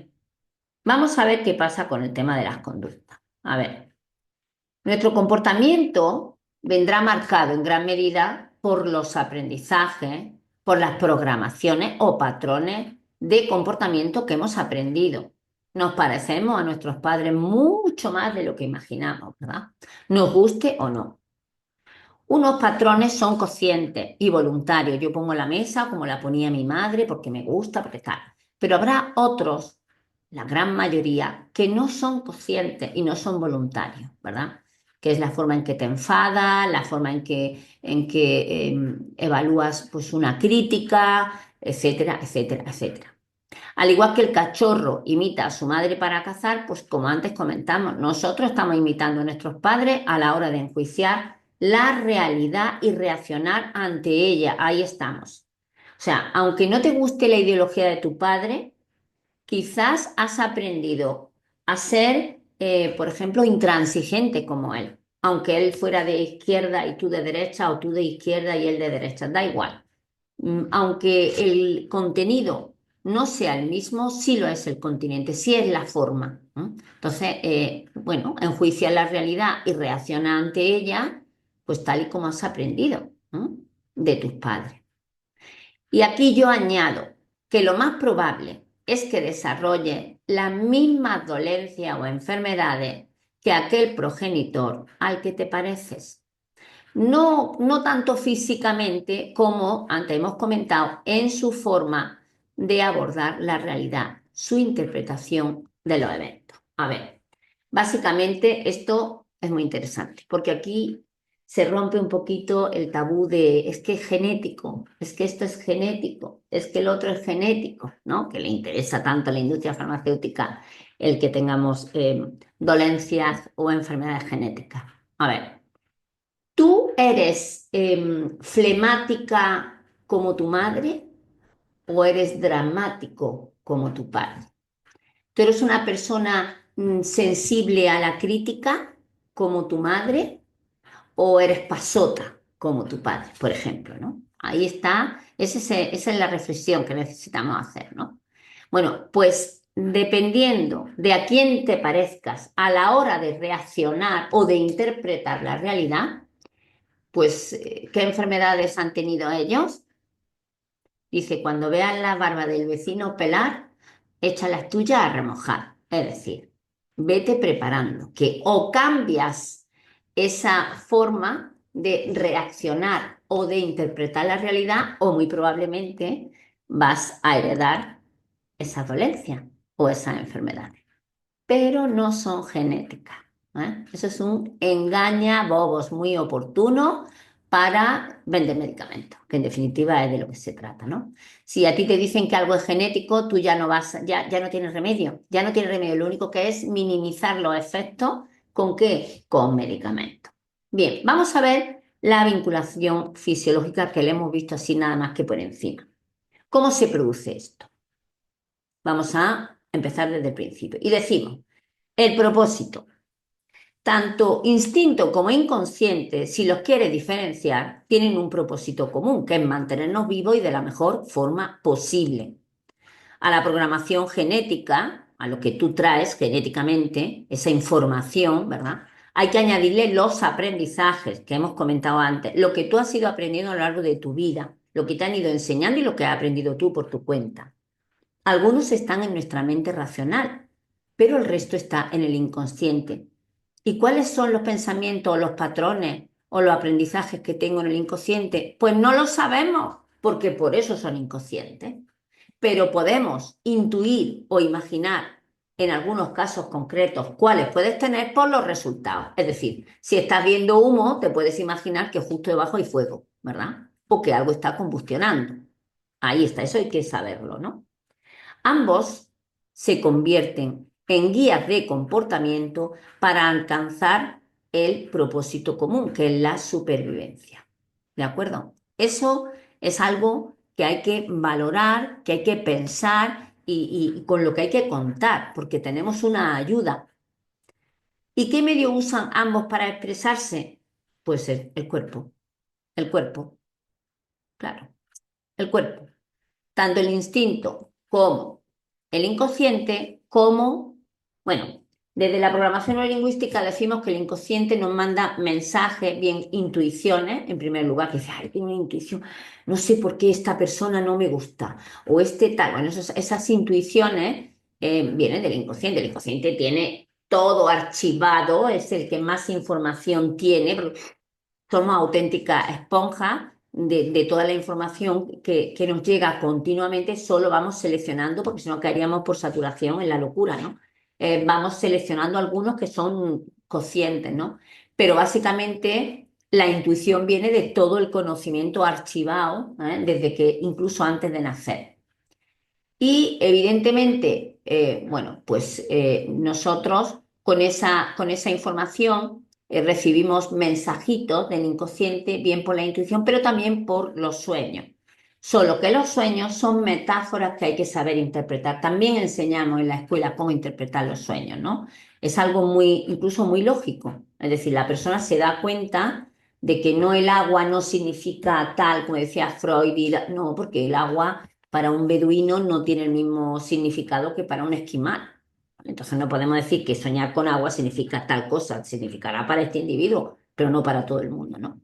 vamos a ver qué pasa con el tema de las conductas. A ver, nuestro comportamiento vendrá marcado en gran medida por los aprendizajes, por las programaciones o patrones de comportamiento que hemos aprendido. Nos parecemos a nuestros padres mucho más de lo que imaginamos, ¿verdad? Nos guste o no. Unos patrones son conscientes y voluntarios. Yo pongo la mesa como la ponía mi madre porque me gusta, porque tal. Pero habrá otros, la gran mayoría, que no son conscientes y no son voluntarios, ¿verdad? Que es la forma en que te enfadas, la forma en que evalúas pues, una crítica, etcétera, etcétera, etcétera. Al igual que el cachorro imita a su madre para cazar, pues como antes comentamos, nosotros estamos imitando a nuestros padres a la hora de enjuiciar la realidad y reaccionar ante ella. Ahí estamos. O sea, aunque no te guste la ideología de tu padre, quizás has aprendido a ser, por ejemplo, intransigente como él, aunque él fuera de izquierda y tú de derecha, o tú de izquierda y él de derecha, da igual. Aunque el contenido no sea el mismo, sí lo es el continente, sí es la forma, ¿no? Entonces, bueno, enjuicia la realidad y reacciona ante ella, pues tal y como has aprendido, ¿no? De tus padres. Y aquí yo añado que lo más probable es que desarrolle las mismas dolencias o enfermedades que aquel progenitor al que te pareces. No, no tanto físicamente como, antes hemos comentado, en su forma de abordar la realidad, su interpretación de los eventos. A ver, básicamente esto es muy interesante, porque aquí se rompe un poquito el tabú de es que es genético, es que esto es genético, es que el otro es genético, ¿no? Que le interesa tanto a la industria farmacéutica el que tengamos dolencias o enfermedades genéticas. A ver. ¿Tú eres flemática como tu madre o eres dramático como tu padre? ¿Tú eres una persona sensible a la crítica como tu madre o eres pasota como tu padre, por ejemplo, ¿no? Ahí está, esa es la reflexión que necesitamos hacer, ¿no? Bueno, pues dependiendo de a quién te parezcas a la hora de reaccionar o de interpretar la realidad, pues, ¿qué enfermedades han tenido ellos? Dice, cuando veas la barba del vecino pelar, echa las tuyas a remojar. Es decir, vete preparando, que o cambias esa forma de reaccionar o de interpretar la realidad, o muy probablemente vas a heredar esa dolencia o esa enfermedad, pero no son genéticas, ¿eh? Eso es un engaña bobos muy oportuno para vender medicamentos, que en definitiva es de lo que se trata, ¿no? Si a ti te dicen que algo es genético, tú ya no vas, ya no tienes remedio, ya no tienes remedio, lo único que es minimizar los efectos, ¿con qué? Con medicamentos. Bien, vamos a ver la vinculación fisiológica que le hemos visto así nada más que por encima. ¿Cómo se produce esto? Vamos a empezar desde el principio y decimos, el propósito. Tanto instinto como inconsciente, si los quieres diferenciar, tienen un propósito común, que es mantenernos vivos y de la mejor forma posible. A la programación genética, a lo que tú traes genéticamente, esa información, ¿verdad? Hay que añadirle los aprendizajes que hemos comentado antes, lo que tú has ido aprendiendo a lo largo de tu vida, lo que te han ido enseñando y lo que has aprendido tú por tu cuenta. Algunos están en nuestra mente racional, pero el resto está en el inconsciente. ¿Y cuáles son los pensamientos o los patrones o los aprendizajes que tengo en el inconsciente? Pues no lo sabemos, porque por eso son inconscientes. Pero podemos intuir o imaginar en algunos casos concretos cuáles puedes tener por los resultados. Es decir, si estás viendo humo, te puedes imaginar que justo debajo hay fuego, ¿verdad? O que algo está combustionando. Ahí está, eso hay que saberlo, ¿no? Ambos se convierten en guías de comportamiento para alcanzar el propósito común, que es la supervivencia. ¿De acuerdo? Eso es algo que hay que valorar, que hay que pensar y con lo que hay que contar, porque tenemos una ayuda. ¿Y qué medio usan ambos para expresarse? Pues el cuerpo, claro, el cuerpo. Tanto el instinto como el inconsciente, como, bueno, desde la programación neurolingüística decimos que el inconsciente nos manda mensajes, bien intuiciones, en primer lugar, que dice, ay, tengo una intuición, no sé por qué esta persona no me gusta, o este tal, bueno, esas intuiciones vienen del inconsciente. El inconsciente tiene todo archivado, es el que más información tiene, somos auténticas esponjas de toda la información que nos llega continuamente, solo vamos seleccionando, porque si no caeríamos por saturación en la locura, ¿no? Vamos seleccionando algunos que son conscientes, ¿no? Pero básicamente la intuición viene de todo el conocimiento archivado, desde que incluso antes de nacer. Y evidentemente, bueno, pues nosotros con esa información recibimos mensajitos del inconsciente, bien por la intuición, pero también por los sueños. Solo que los sueños son metáforas que hay que saber interpretar. También enseñamos en la escuela cómo interpretar los sueños, ¿no? Es algo muy, incluso muy lógico. Es decir, la persona se da cuenta de que no el agua no significa tal, como decía Freud, no, porque el agua para un beduino no tiene el mismo significado que para un esquimal. Entonces no podemos decir que soñar con agua significa tal cosa, significará para este individuo, pero no para todo el mundo, ¿no?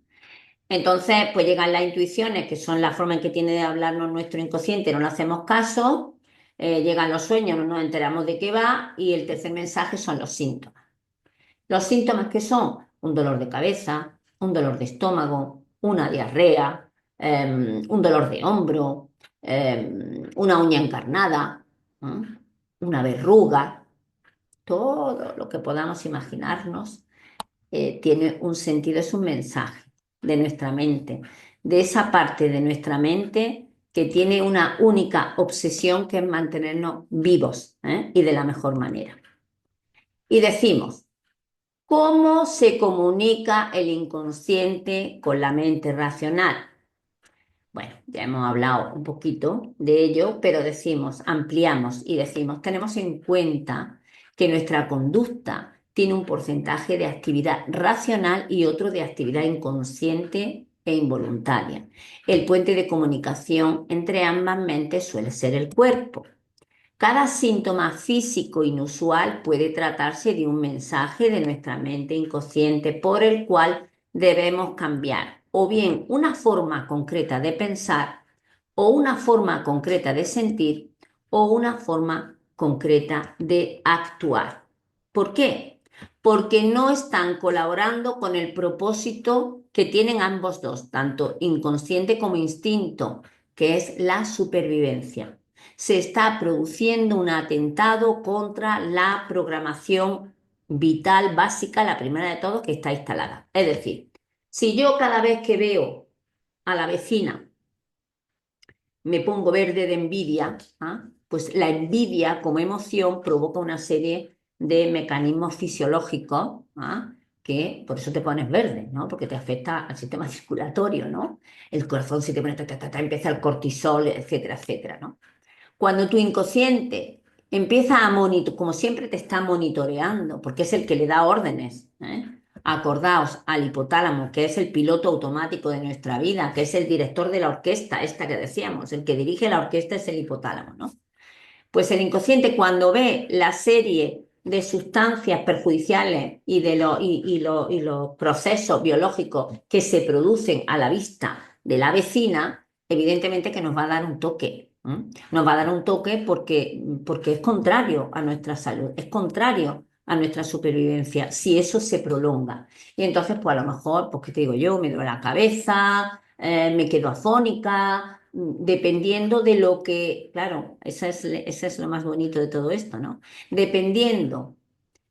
Entonces, pues llegan las intuiciones, que son la forma en que tiene de hablarnos nuestro inconsciente, no le hacemos caso, llegan los sueños, no nos enteramos de qué va, y el tercer mensaje son los síntomas. Los síntomas que son un dolor de cabeza, un dolor de estómago, una diarrea, un dolor de hombro, una uña encarnada, una verruga, todo lo que podamos imaginarnos tiene un sentido, es un mensaje de nuestra mente, de esa parte de nuestra mente que tiene una única obsesión que es mantenernos vivos, y de la mejor manera. Y decimos, ¿cómo se comunica el inconsciente con la mente racional? Bueno, ya hemos hablado un poquito de ello, pero decimos, ampliamos y decimos, tenemos en cuenta que nuestra conducta tiene un porcentaje de actividad racional y otro de actividad inconsciente e involuntaria. El puente de comunicación entre ambas mentes suele ser el cuerpo. Cada síntoma físico inusual puede tratarse de un mensaje de nuestra mente inconsciente por el cual debemos cambiar o bien una forma concreta de pensar o una forma concreta de sentir o una forma concreta de actuar. ¿Por qué? Porque no están colaborando con el propósito que tienen ambos dos, tanto inconsciente como instinto, que es la supervivencia. Se está produciendo un atentado contra la programación vital básica, la primera de todos, que está instalada. Es decir, si yo cada vez que veo a la vecina me pongo verde de envidia, pues la envidia como emoción provoca una serie de mecanismos fisiológicos, que por eso te pones verde, ¿no? Porque te afecta al sistema circulatorio, ¿no? El corazón se te pone, empieza el cortisol, etcétera, etcétera, ¿no? Cuando tu inconsciente empieza a monitorear, como siempre te está monitoreando, porque es el que le da órdenes, acordaos al hipotálamo, que es el piloto automático de nuestra vida, que es el director de la orquesta, esta que decíamos, el que dirige la orquesta es el hipotálamo, ¿no? Pues el inconsciente cuando ve la serie de sustancias perjudiciales y los procesos biológicos que se producen a la vista de la vecina, evidentemente que nos va a dar un toque. Nos va a dar un toque porque es contrario a nuestra salud, es contrario a nuestra supervivencia, si eso se prolonga. Y entonces, pues a lo mejor, pues qué te digo yo, me duele la cabeza, me quedo afónica, dependiendo de lo que, claro, ese es lo más bonito de todo esto, ¿no? Dependiendo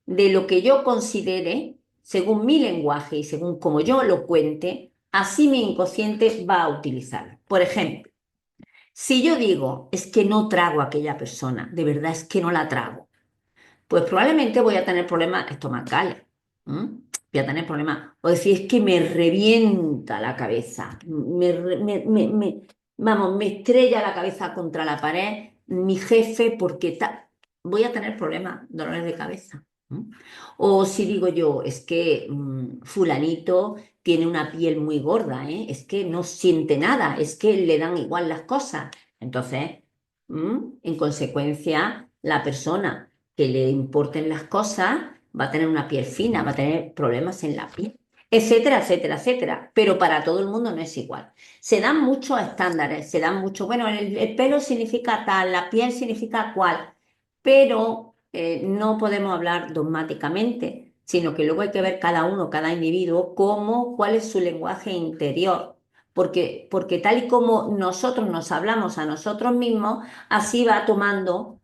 de lo que yo considere, según mi lenguaje y según como yo lo cuente, así mi inconsciente va a utilizarlo. Por ejemplo, si yo digo, es que no trago a aquella persona, de verdad es que no la trago, pues probablemente voy a tener problemas estomacales. Voy a tener problemas. O decir, es que me revienta la cabeza, vamos, me estrella la cabeza contra la pared, mi jefe, porque voy a tener problemas, dolores de cabeza. O si digo yo, es que fulanito tiene una piel muy gorda, es que no siente nada, es que le dan igual las cosas. Entonces, en consecuencia, la persona que le importen las cosas va a tener una piel fina, va a tener problemas en la piel, etcétera, etcétera, etcétera. Pero para todo el mundo no es igual. Se dan muchos estándares, se dan mucho, bueno, el pelo significa tal, la piel significa cual, pero no podemos hablar dogmáticamente, sino que luego hay que ver cada uno, cada individuo, cuál es su lenguaje interior. Porque tal y como nosotros nos hablamos a nosotros mismos, así va tomando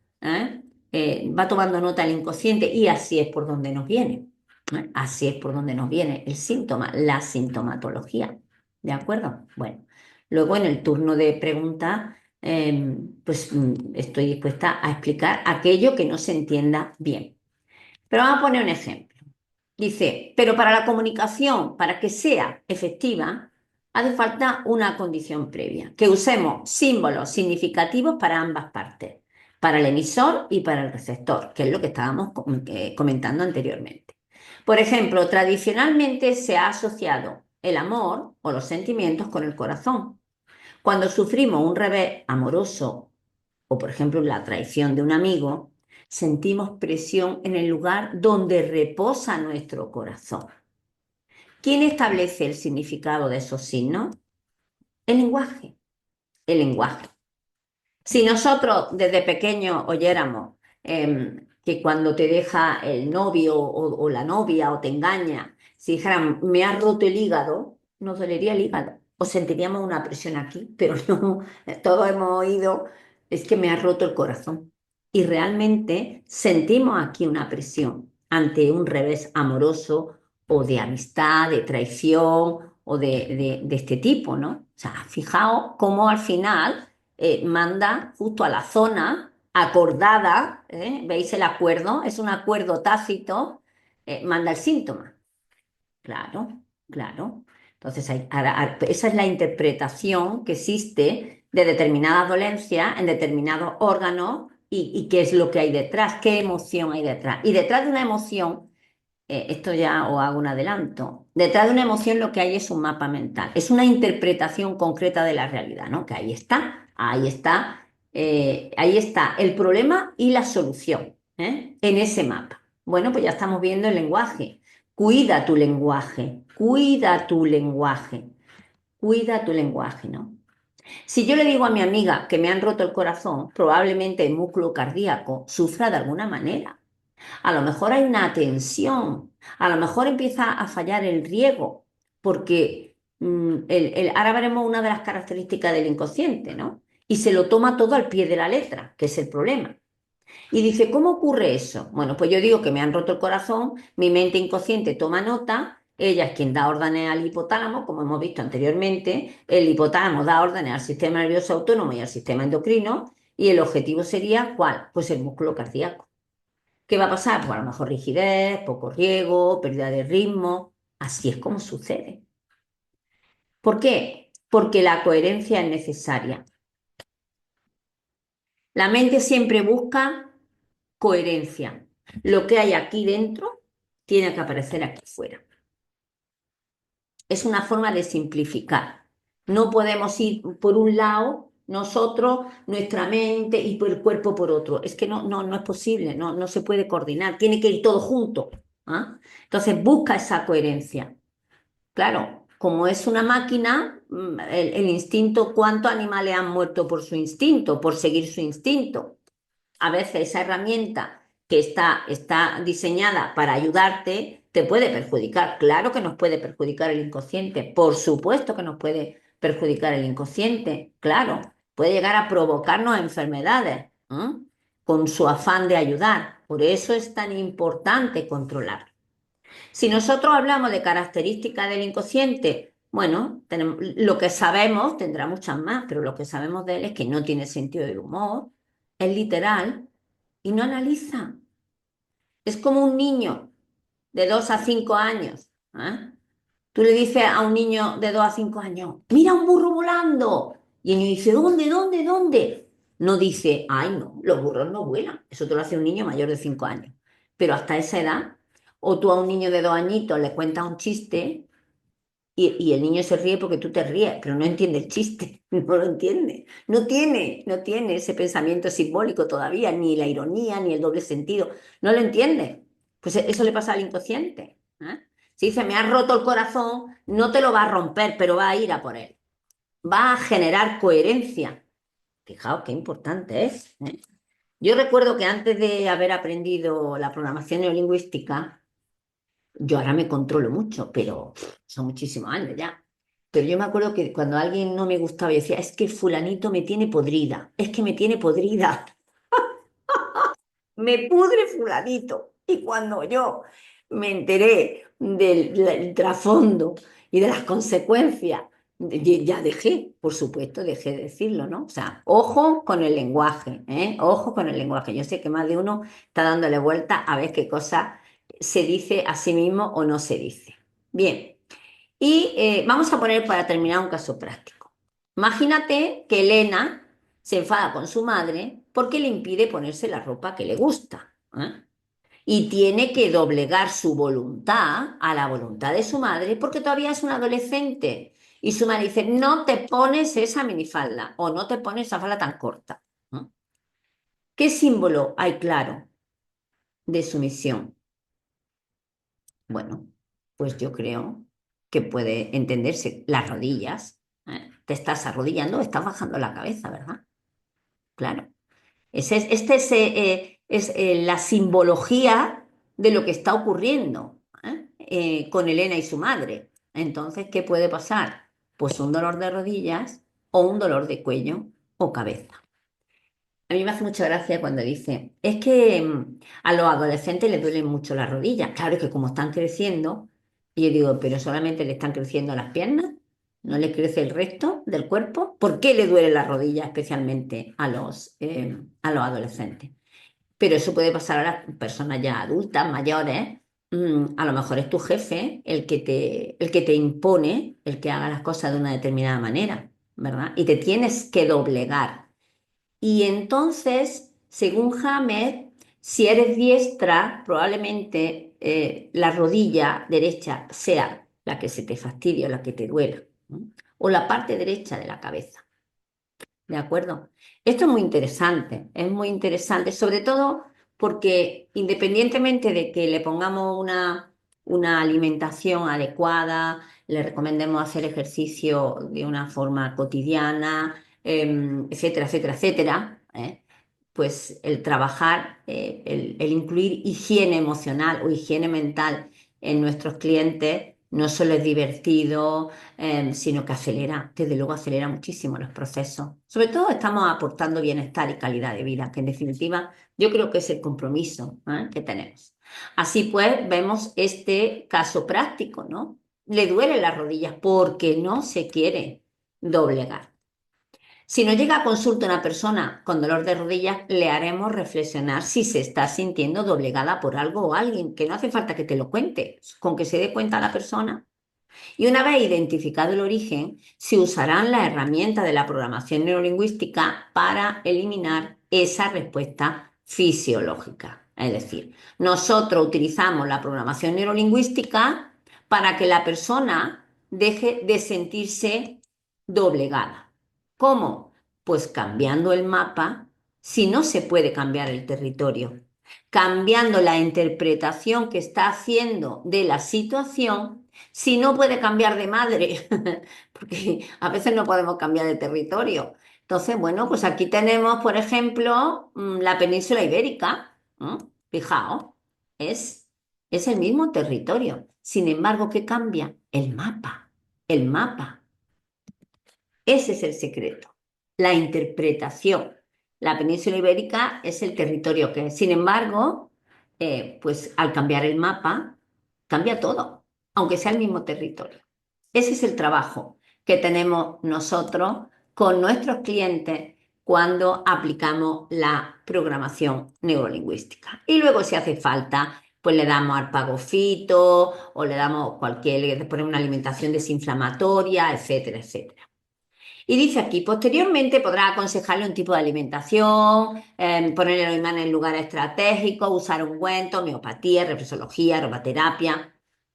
nota el inconsciente y así es por donde nos viene. Así es por donde nos viene el síntoma, la sintomatología. ¿De acuerdo? Bueno, luego en el turno de preguntas, pues estoy dispuesta a explicar aquello que no se entienda bien. Pero vamos a poner un ejemplo. Dice, pero para la comunicación, para que sea efectiva, Hace falta una condición previa, que usemos símbolos significativos para ambas partes, para el emisor y para el receptor, que es lo que estábamos comentando anteriormente. Por ejemplo, tradicionalmente se ha asociado el amor o los sentimientos con el corazón. Cuando sufrimos un revés amoroso o, por ejemplo, la traición de un amigo, sentimos presión en el lugar donde reposa nuestro corazón. ¿Quién establece el significado de esos signos? El lenguaje. El lenguaje. Si nosotros desde pequeños oyéramos que cuando te deja el novio o la novia o te engaña, si dijeran, me ha roto el hígado, nos dolería el hígado o sentiríamos una presión aquí, pero no, todos hemos oído, es que me ha roto el corazón. Y realmente sentimos aquí una presión ante un revés amoroso o de amistad, de traición o de este tipo, ¿no? O sea, fijaos cómo al final manda justo a la zona acordada, ¿veis el acuerdo? Es un acuerdo tácito, manda el síntoma. Claro, claro. Entonces, esa es la interpretación que existe de determinadas dolencias en determinados órganos y qué es lo que hay detrás, qué emoción hay detrás. Y detrás de una emoción esto ya os hago un adelanto. Detrás de una emoción lo que hay es un mapa mental, es una interpretación concreta de la realidad, ¿no? Que ahí está el problema y la solución, en ese mapa. Bueno, pues ya estamos viendo el lenguaje. Cuida tu lenguaje, cuida tu lenguaje, cuida tu lenguaje, ¿no? Si yo le digo a mi amiga que me han roto el corazón, probablemente el músculo cardíaco sufra de alguna manera. A lo mejor hay una tensión, a lo mejor empieza a fallar el riego, porque ahora veremos una de las características del inconsciente, ¿no? Y se lo toma todo al pie de la letra, que es el problema. Y dice, ¿cómo ocurre eso? Bueno, pues yo digo que me han roto el corazón, mi mente inconsciente toma nota, ella es quien da órdenes al hipotálamo, como hemos visto anteriormente, el hipotálamo da órdenes al sistema nervioso autónomo y al sistema endocrino, y el objetivo sería, ¿cuál? Pues el músculo cardíaco. ¿Qué va a pasar? Pues a lo mejor rigidez, poco riego, pérdida de ritmo. Así es como sucede. ¿Por qué? Porque la coherencia es necesaria. La mente siempre busca coherencia. Lo que hay aquí dentro tiene que aparecer aquí fuera. Es una forma de simplificar. No podemos ir por un lado nosotros, nuestra mente y por el cuerpo por otro. Es que no es posible, no se puede coordinar. Tiene que ir todo junto. ¿Ah? Entonces busca esa coherencia. Claro, como es una máquina, el instinto, ¿cuántos animales han muerto por su instinto, por seguir su instinto? A veces esa herramienta que está diseñada para ayudarte te puede perjudicar. Claro que nos puede perjudicar el inconsciente, por supuesto que nos puede perjudicar el inconsciente, claro, puede llegar a provocarnos enfermedades, con su afán de ayudar. Por eso es tan importante controlar. Si nosotros hablamos de características del inconsciente, bueno, lo que sabemos tendrá muchas más, pero lo que sabemos de él es que no tiene sentido del humor, es literal y no analiza. Es como un niño de 2 a 5 años. ¿Eh? Tú le dices a un niño de 2 a 5 años, mira un burro volando. Y el niño dice, ¿dónde, dónde, dónde? No dice, ay, no, los burros no vuelan. Eso te lo hace un niño mayor de 5 años. Pero hasta esa edad, o tú a un niño de 2 añitos le cuentas un chiste y el niño se ríe porque tú te ríes, pero no entiende el chiste, no lo entiende. No tiene ese pensamiento simbólico todavía, ni la ironía, ni el doble sentido. No lo entiende. Pues eso le pasa al inconsciente. Si dice, me has roto el corazón, no te lo va a romper, pero va a ir a por él. Va a generar coherencia. Fijaos qué importante es. Yo recuerdo que antes de haber aprendido la programación neurolingüística, yo ahora me controlo mucho, pero son muchísimos años ya. Pero yo me acuerdo que cuando alguien no me gustaba, yo decía, es que fulanito me tiene podrida, es que me tiene podrida, me pudre fulanito. Y cuando yo me enteré del trasfondo y de las consecuencias, ya dejé, por supuesto, dejé de decirlo, ¿no? O sea, ojo con el lenguaje, ¿eh? Ojo con el lenguaje. Yo sé que más de uno está dándole vuelta a ver qué cosa se dice a sí mismo o no se dice. Bien, Y vamos a poner para terminar un caso práctico. Imagínate que Elena se enfada con su madre porque le impide ponerse la ropa que le gusta, ¿eh? Y tiene que doblegar su voluntad a la voluntad de su madre porque todavía es una adolescente. Y su madre dice, no te pones esa minifalda o no te pones esa falda tan corta, ¿no? ¿Qué símbolo hay claro de sumisión? Bueno, pues yo creo que puede entenderse las rodillas. Te estás arrodillando, estás bajando la cabeza, ¿verdad? Claro. Este es la simbología de lo que está ocurriendo, con Elena y su madre. Entonces, ¿qué puede pasar? Pues un dolor de rodillas o un dolor de cuello o cabeza. A mí me hace mucha gracia cuando dice, es que a los adolescentes les duelen mucho las rodillas. Claro, es que como están creciendo, y yo digo, pero solamente le están creciendo las piernas, no le crece el resto del cuerpo. ¿Por qué le duele la rodilla especialmente a los adolescentes? Pero eso puede pasar a las personas ya adultas, mayores. A lo mejor es tu jefe el que te impone el que haga las cosas de una determinada manera, ¿verdad? Y te tienes que doblegar. Y entonces, según James, si eres diestra, probablemente la rodilla derecha sea la que se te fastidie o la que te duela, ¿no? O la parte derecha de la cabeza. ¿De acuerdo? Esto es muy interesante, sobre todo porque independientemente de que le pongamos una alimentación adecuada, le recomendemos hacer ejercicio de una forma cotidiana, etcétera, etcétera, etcétera, pues el trabajar, el incluir higiene emocional o higiene mental en nuestros clientes no solo es divertido, sino que acelera, desde luego acelera muchísimo los procesos. Sobre todo estamos aportando bienestar y calidad de vida, que en definitiva yo creo que es el compromiso, que tenemos. Así pues, vemos este caso práctico, ¿no? Le duelen las rodillas porque no se quiere doblegar. Si nos llega a consulta una persona con dolor de rodillas, le haremos reflexionar si se está sintiendo doblegada por algo o alguien, que no hace falta que te lo cuente, con que se dé cuenta la persona. Y una vez identificado el origen, se usarán las herramientas de la programación neurolingüística para eliminar esa respuesta fisiológica. Es decir, nosotros utilizamos la programación neurolingüística para que la persona deje de sentirse doblegada. ¿Cómo? Pues cambiando el mapa, si no se puede cambiar el territorio, cambiando la interpretación que está haciendo de la situación, si no puede cambiar de madre, porque a veces no podemos cambiar de territorio. Entonces, bueno, pues aquí tenemos, por ejemplo, la península ibérica, ¿no? Fijaos, es, es el mismo territorio. Sin embargo, ¿qué cambia? El mapa. El mapa. Ese es el secreto, la interpretación. La península ibérica es el territorio que es. Sin embargo, pues al cambiar el mapa, cambia todo, aunque sea el mismo territorio. Ese es el trabajo que tenemos nosotros con nuestros clientes cuando aplicamos la programación neurolingüística. Y luego, si hace falta, pues le damos arpago fito o le damos le ponemos una alimentación desinflamatoria, etcétera, etcétera. Y dice aquí, posteriormente podrá aconsejarle un tipo de alimentación, ponerle los imanes en lugares estratégicos, usar ungüentos, homeopatía, reflexología, aromaterapia.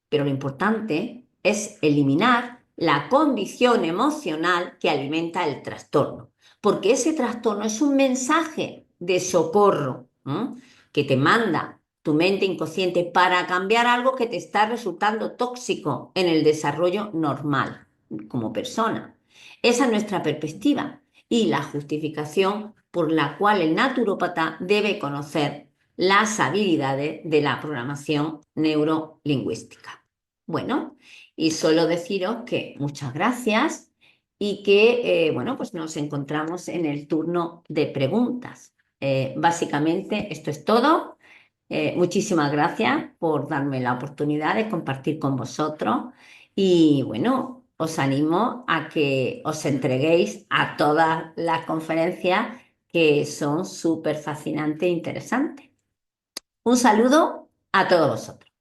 Pero lo importante es eliminar la condición emocional que alimenta el trastorno, porque ese trastorno es un mensaje de socorro, ¿no? Que te manda tu mente inconsciente para cambiar algo que te está resultando tóxico en el desarrollo normal como persona. Esa es nuestra perspectiva y la justificación por la cual el naturópata debe conocer las habilidades de la programación neurolingüística. Bueno, y solo deciros que muchas gracias y que, bueno, pues nos encontramos en el turno de preguntas. Básicamente, esto es todo. Muchísimas gracias por darme la oportunidad de compartir con vosotros y bueno, os animo a que os entreguéis a todas las conferencias que son súper fascinantes e interesantes. Un saludo a todos vosotros.